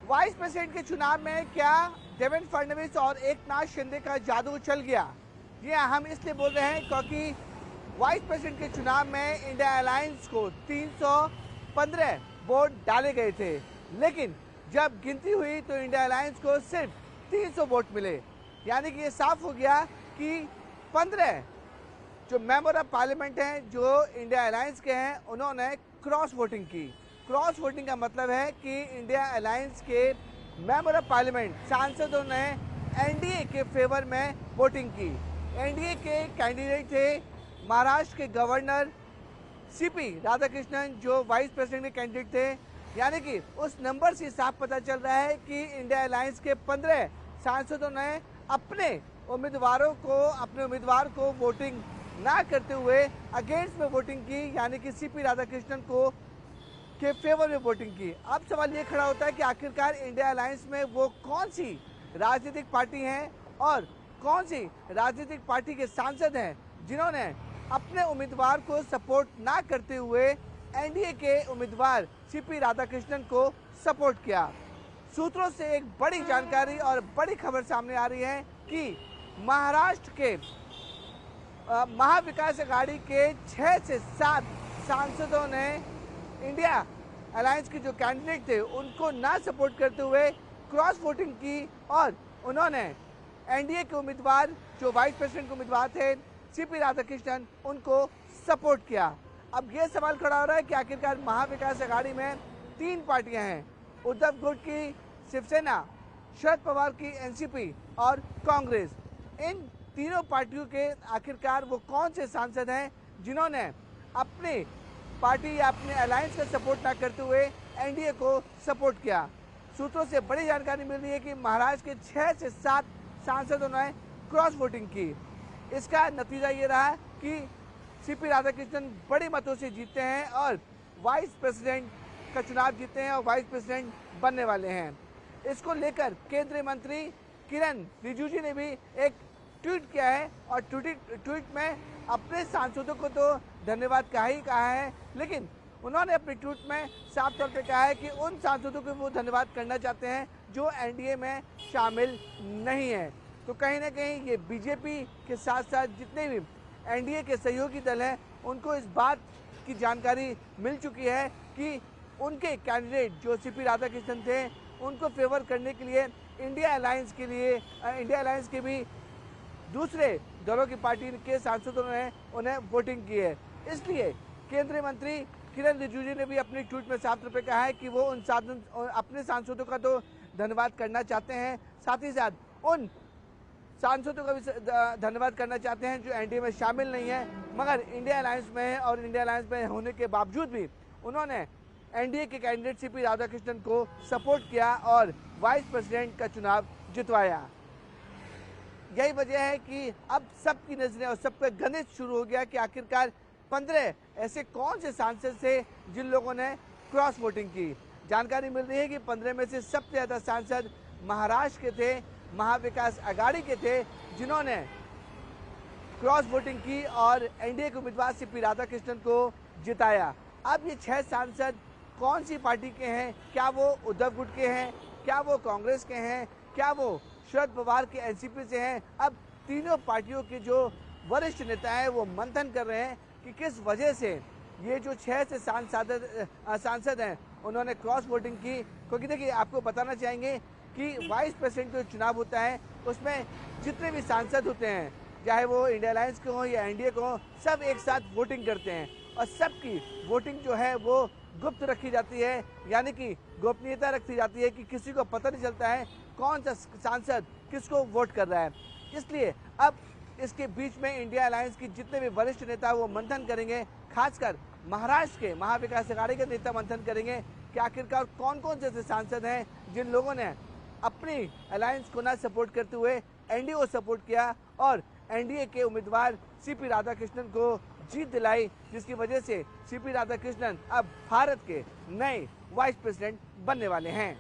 Vice president के चुनाव में क्या देवेंद्र फडणवीस और एकनाथ शिंदे का जादू चल गया? जी हाँ, हम इसलिए बोल रहे हैं क्योंकि वाइस प्रेसिडेंट के चुनाव में इंडिया अलायंस को 315 वोट डाले गए थे, लेकिन जब गिनती हुई तो इंडिया अलायंस को सिर्फ 300 वोट मिले। यानी कि ये साफ हो गया कि 15 जो मेंबर ऑफ पार्लियामेंट हैं जो इंडिया अलायंस के हैं, उन्होंने क्रॉस वोटिंग की। क्रॉस वोटिंग का मतलब है कि इंडिया अलायंस के मेंबर ऑफ पार्लियामेंट सांसदों ने एनडीए के फेवर में वोटिंग की। एनडीए के कैंडिडेट थे महाराष्ट्र के गवर्नर सीपी राधाकृष्णन, जो वाइस प्रेसिडेंट के कैंडिडेट थे। यानी कि उस नंबर से साफ पता चल रहा है कि इंडिया अलायंस के 15 सांसदों ने अपने उम्मीदवार को वोटिंग ना करते हुए अगेंस्ट में वोटिंग की, यानी कि सीपी राधाकृष्णन को के फेवर में वोटिंग की। अब सवाल ये खड़ा होता है कि आखिरकार इंडिया अलायंस में वो कौन सी राजनीतिक पार्टी हैं और कौन सी राजनीतिक पार्टी के सांसद हैं जिन्होंने अपने उम्मीदवार को सपोर्ट ना करते हुए एनडीए के उम्मीदवार सीपी राधाकृष्णन को सपोर्ट किया। सूत्रों से एक बड़ी जानकारी और बड़ी खबर सामने आ रही है कि महाराष्ट्र के महाविकास अघाड़ी के 6 से 7 सांसदों ने इंडिया अलायंस के जो कैंडिडेट थे उनको ना सपोर्ट करते हुए क्रॉस वोटिंग की और उन्होंने एनडीए के उम्मीदवार जो वाइस प्रेसिडेंट के उम्मीदवार थे सीपी राधाकृष्णन, उनको सपोर्ट किया। अब ये सवाल खड़ा हो रहा है कि आखिरकार महाविकास अघाड़ी में 3 पार्टियां हैं, उद्धव गुट की शिवसेना, शरद पवार की एनसीपी और कांग्रेस। इन तीनों पार्टियों के आखिरकार वो कौन से सांसद हैं जिन्होंने अपनी पार्टी या अपने अलायंस का सपोर्ट ना करते हुए एनडीए को सपोर्ट किया? सूत्रों से बड़ी जानकारी मिल रही है कि महाराष्ट्र के 6 से 7 सांसदों ने क्रॉस वोटिंग की। इसका नतीजा ये रहा कि सीपी राधाकृष्णन बड़े मतों से जीते हैं और वाइस प्रेसिडेंट का चुनाव जीते हैं और वाइस प्रेसिडेंट बनने वाले हैं। इसको लेकर केंद्रीय मंत्री किरण रिजिजू ने भी एक ट्वीट किया है और ट्वीट में अपने सांसदों को तो धन्यवाद कहा है, लेकिन उन्होंने अपने ट्वीट में साफ तौर पे कहा है कि उन सांसदों को वो धन्यवाद करना चाहते हैं जो एनडीए में शामिल नहीं है। तो कहीं ना कहीं ये बीजेपी के साथ साथ जितने भी एनडीए के सहयोगी दल हैं उनको इस बात की जानकारी मिल चुकी है कि उनके कैंडिडेट जो सीपी राधाकृष्णन थे उनको फेवर करने के लिए इंडिया अलायंस के भी दूसरे दलों की पार्टी के सांसदों ने उन्हें वोटिंग की है। इसलिए केंद्रीय मंत्री किरण रिजिजू ने भी अपने ट्वीट में साफ तौर पर कहा है कि वो अपने सांसदों का तो धन्यवाद करना चाहते हैं, साथ ही साथ उन सांसदों का भी धन्यवाद करना चाहते हैं जो एनडीए में शामिल नहीं है मगर इंडिया अलायंस में है, और इंडिया अलायंस में होने के बावजूद भी उन्होंने एनडीए के कैंडिडेट सीपी राधाकृष्णन को सपोर्ट किया और वाइस प्रेसिडेंट का चुनाव जितवाया। यही वजह है कि अब सबकी नजरें और सबका गणित शुरू हो गया कि आखिरकार 15 ऐसे कौन से सांसद थे जिन लोगों ने क्रॉस वोटिंग की। जानकारी मिल रही है कि 15 में से सबसे ज्यादा सांसद महाराष्ट्र के थे, महाविकास अघाड़ी के थे, जिन्होंने क्रॉस वोटिंग की और एनडीए के उम्मीदवार सीपी राधाकृष्णन को जिताया। अब ये 6 सांसद कौन सी पार्टी के हैं? क्या वो उद्धव गुट के हैं, क्या वो कांग्रेस के हैं, क्या वो शरद पवार के एनसीपी से हैं? अब तीनों पार्टियों के जो वरिष्ठ नेता हैं वो मंथन कर रहे हैं कि किस वजह से ये जो 6 से सांसद हैं उन्होंने क्रॉस वोटिंग की। क्योंकि देखिए, आपको बताना चाहेंगे कि वाइस प्रेसिडेंट जो चुनाव होता है उसमें जितने भी सांसद होते हैं, चाहे वो इंडिया अलायंस के हों या एनडीए के हों, सब एक साथ वोटिंग करते हैं और सबकी वोटिंग जो है वो गुप्त रखी जाती है, यानी कि गोपनीयता रखी जाती है कि किसी को पता नहीं चलता है कौन सा सांसद किसको वोट कर रहा है। इसलिए अब इसके बीच में इंडिया अलायंस की जितने भी वरिष्ठ नेता वो मंथन करेंगे, खासकर महाराष्ट्र के महाविकास अघाड़ी के नेता मंथन करेंगे कि आखिरकार कौन कौन से ऐसे सांसद हैं जिन लोगों ने अपनी अलायंस को ना सपोर्ट करते हुए एनडीए को सपोर्ट किया और एनडीए के उम्मीदवार सीपी राधाकृष्णन को जीत दिलाई, जिसकी वजह से सीपी राधाकृष्णन अब भारत के नए वाइस प्रेसिडेंट बनने वाले हैं।